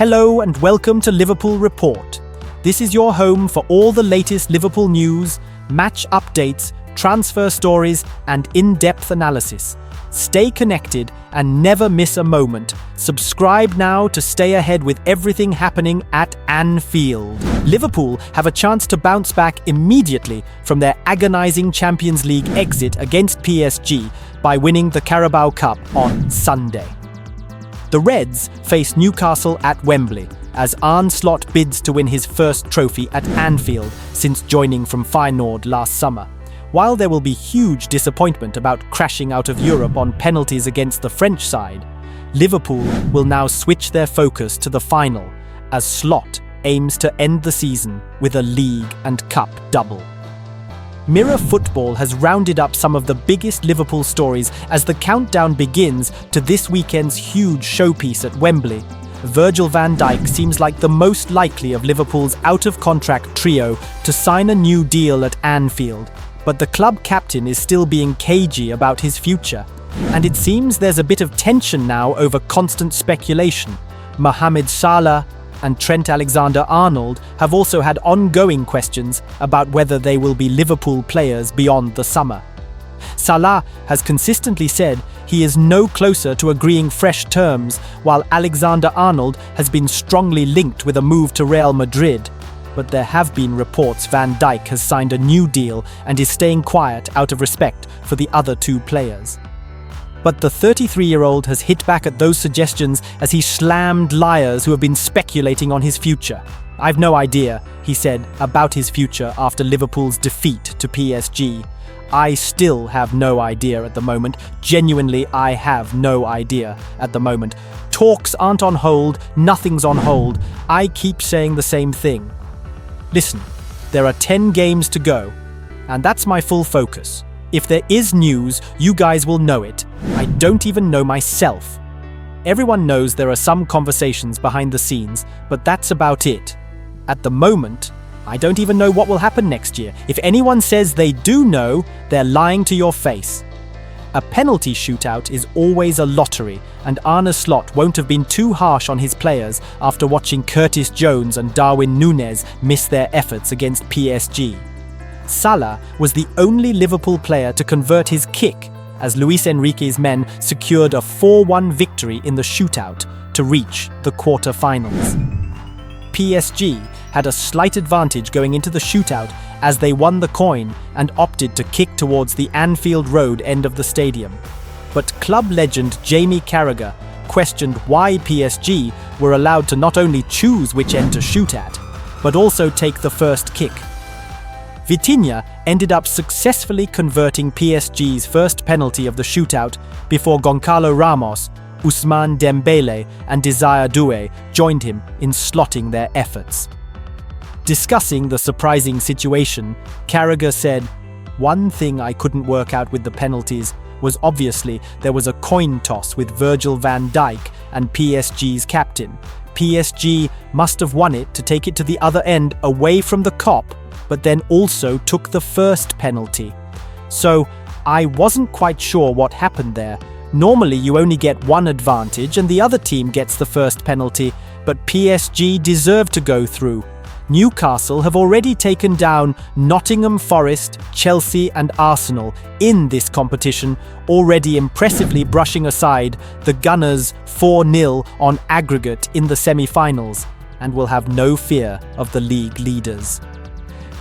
Hello and welcome to Liverpool Report. This is your home for all the latest Liverpool news, match updates, transfer stories, and in-depth analysis. Stay connected and never miss a moment. Subscribe now to stay ahead with everything happening at Anfield. Liverpool have a chance to bounce back immediately from their agonizing Champions League exit against PSG by winning the Carabao Cup on Sunday. The Reds face Newcastle at Wembley as Arne Slot bids to win his first trophy at Anfield since joining from Feyenoord last summer. While there will be huge disappointment about crashing out of Europe on penalties against the French side, Liverpool will now switch their focus to the final as Slot aims to end the season with a league and cup double. Mirror Football has rounded up some of the biggest Liverpool stories as the countdown begins to this weekend's huge showpiece at Wembley. Virgil van Dijk seems like the most likely of Liverpool's out-of-contract trio to sign a new deal at Anfield, but the club captain is still being cagey about his future, and it seems there's a bit of tension now over constant speculation. Mohamed Salah and Trent Alexander-Arnold have also had ongoing questions about whether they will be Liverpool players beyond the summer. Salah has consistently said he is no closer to agreeing fresh terms, while Alexander-Arnold has been strongly linked with a move to Real Madrid. But there have been reports Van Dijk has signed a new deal and is staying quiet out of respect for the other two players. But the 33-year-old has hit back at those suggestions as he slammed liars who have been speculating on his future. "I've no idea," he said, about his future after Liverpool's defeat to PSG. "I still have no idea at the moment. Genuinely, I have no idea at the moment. Talks aren't on hold, nothing's on hold. I keep saying the same thing. Listen, there are 10 games to go, and that's my full focus. If there is news, you guys will know it. I don't even know myself. Everyone knows there are some conversations behind the scenes, but that's about it. At the moment, I don't even know what will happen next year. If anyone says they do know, they're lying to your face. A penalty shootout is always a lottery, and Arne Slot won't have been too harsh on his players after watching curtisjones and Darwin Núñez miss their efforts against PSG. Salah was the only Liverpool player to convert his kick as Luis Enrique's men secured a 4-1 victory in the shootout to reach the quarter-finals. PSG had a slight advantage going into the shootout as they won the coin and opted to kick towards the Anfield Road end of the stadium. But club legend Jamie Carragher questioned why PSG were allowed to not only choose which end to shoot at, but also take the first kick. Vitinha ended up successfully converting PSG's first penalty of the shootout before Goncalo Ramos, Ousmane Dembele and Desire Doué joined him in slotting their efforts. Discussing the surprising situation, Carragher said, "One thing I couldn't work out with the penalties was obviously there was a coin toss with Virgil van Dijk and PSG's captain. PSG must have won it to take it to the other end away from the Kop, but then also took the first penalty. So I wasn't quite sure what happened there. Normally you only get one advantage and the other team gets the first penalty, but PSG deserved to go through. Newcastle have already taken down Nottingham Forest, Chelsea and Arsenal in this competition, already impressively brushing aside the Gunners 4-0 on aggregate in the semi-finals, and will have no fear of the league leaders."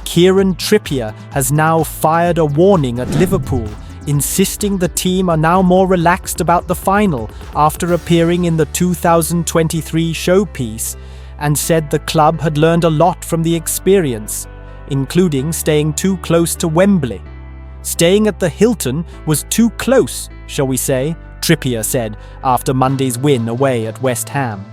Kieran Trippier has now fired a warning at Liverpool, insisting the team are now more relaxed about the final after appearing in the 2023 showpiece, and said the club had learned a lot from the experience, including staying too close to Wembley. "Staying at the Hilton was too close, shall we say," Trippier said after Monday's win away at West Ham.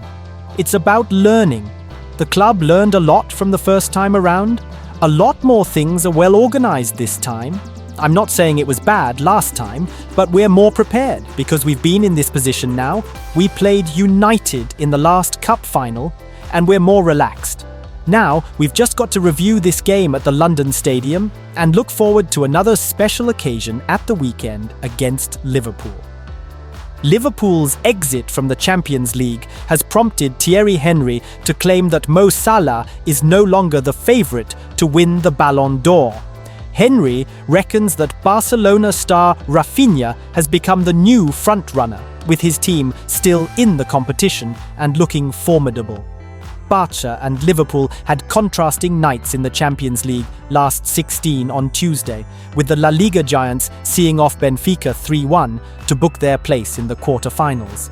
"It's about learning. The club learned a lot from the first time around. A lot more things are well organised this time. I'm not saying it was bad last time, but we're more prepared because we've been in this position now. We played united in the last cup final, and we're more relaxed. Now, we've just got to review this game at the London Stadium and look forward to another special occasion at the weekend against Liverpool." Liverpool's exit from the Champions League has prompted Thierry Henry to claim that Mo Salah is no longer the favourite to win the Balon d'Or. Henry reckons that Barcelona star Raphinha has become the new frontrunner, with his team still in the competition and looking formidable. Barca and Liverpool had contrasting nights in the Champions League last 16 on Tuesday, with the La Liga giants seeing off Benfica 3-1 to book their place in the quarter-finals.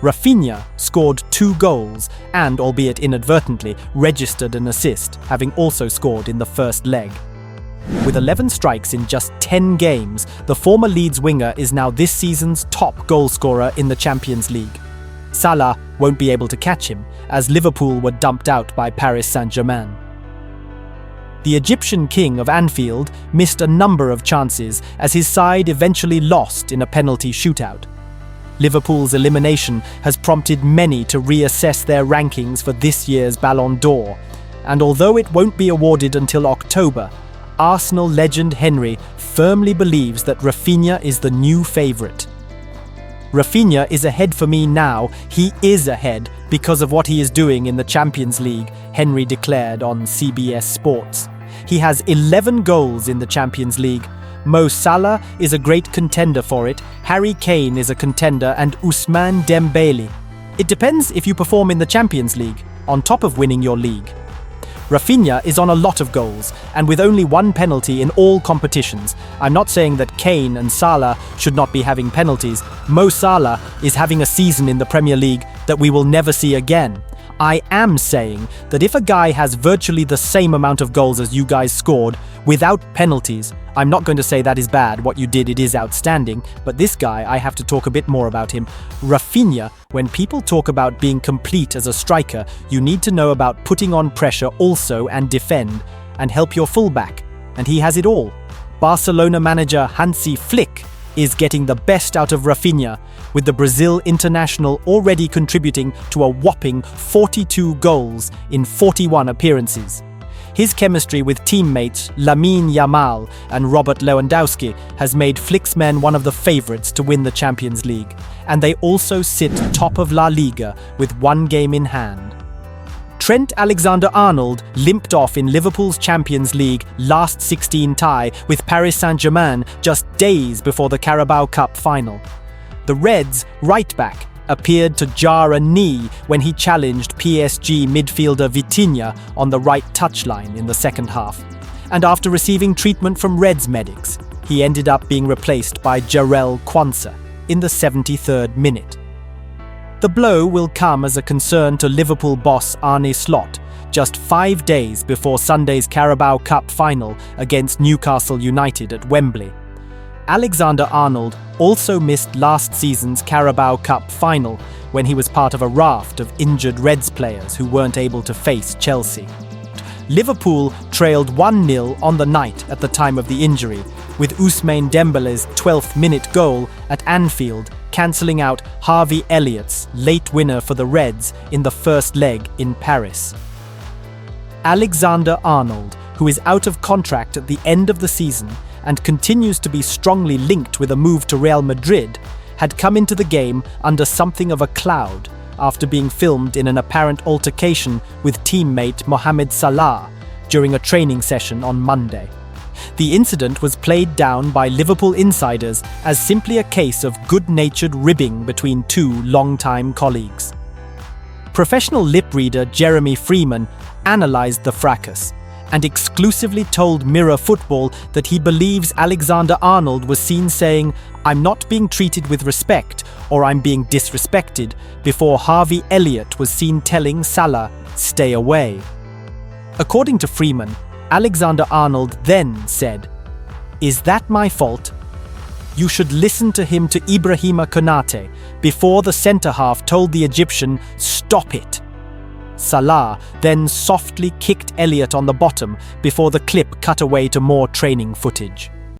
Raphinha scored 2 goals and, albeit inadvertently, registered an assist, having also scored in the first leg. With 11 strikes in just 10 games, the former Leeds winger is now this season's top goalscorer in the Champions League. Salah won't be able to catch him, as Liverpool were dumped out by Paris Saint-Germain. The Egyptian king of Anfield missed a number of chances as his side eventually lost in a penalty shootout. Liverpool's elimination has prompted many to reassess their rankings for this year's Ballon d'Or, and although it won't be awarded until October, Arsenal legend Henry firmly believes that Raphinha is the new favourite. Raphinha is ahead for me now. He is ahead because of what he is doing in the Champions League, Henry declared on CBS Sports. He has 11 goals in the Champions League. Mo Salah is a great contender for it, Harry Kane is a contender, and Ousmane Dembele. It depends if you perform in the Champions League, on top of winning your league. Raphinha is on a lot of goals, and with only 1 penalty in all competitions. I'm not saying that Kane and Salah should not be having penalties. Mo Salah is having a season in the Premier League that we will never see again. I am saying that if a guy has virtually the same amount of goals as you guys scored, without penalties, I'm not going to say that is bad. What you did, it is outstanding. But this guy, I have to talk a bit more about him. Raphinha, when people talk about being complete as a striker, you need to know about putting on pressure also and defend and help your fullback. And he has it all. Barcelona manager Hansi Flick is getting the best out of Raphinha, with the Brazil international already contributing to a whopping 42 goals in 41 appearances. His chemistry with teammates Lamine Yamal and Robert Lewandowski has made Flick's men one of the favourites to win the Champions League, and they also sit top of La Liga with 1 game in hand. Trent Alexander-Arnold limped off in Liverpool's Champions League last 16 tie with Paris Saint-Germain just days before the Carabao Cup Final. The Reds' right-back appeared to jar a knee when he challenged PSG midfielder Vitinha on the right touchline in the second half. And after receiving treatment from Reds medics, he ended up being replaced by Jarell Quansah in the 73rd minute. The blow will come as a concern to Liverpool boss Arne Slot, just 5 days before Sunday's Carabao Cup Final against Newcastle United at Wembley. Alexander-Arnold also missed last season's Carabao Cup Final when he was part of a raft of injured Reds players who weren't able to face Chelsea. Liverpool trailed 1-0 on the night at the time of the injury, with Ousmane Dembele's 12th minute goal at Anfield cancelling out Harvey-Elliott's late winner for the Reds in the first leg in Paris. Alexander-Arnold, who is out of contract at the end of the season and continues to be strongly linked with a move to Real Madrid, had come into the game under something of a cloud after being filmed in an apparent altercation with teammate Mohamed Salah during a training session on Monday. The incident was played down by Liverpool insiders as simply a case of good-natured ribbing between 2 long-time colleagues. Professional lip reader Jeremiafrimpong analysed the fracas and exclusively told Mirror Football that he believes Alexander-Arnold was seen saying, "I'm not being treated with respect," or "I'm being disrespected," before Harvey-Elliott was seen telling Salah, "Stay away." According to Freeman, Alexander-Arnold then said, "Is that my fault? You should listen to him," to Ibrahima Konate, before the centre-half told the Egyptian, "Stop it." Salah then softly kicked Elliott on the bottom before the clip cut away to more training footage.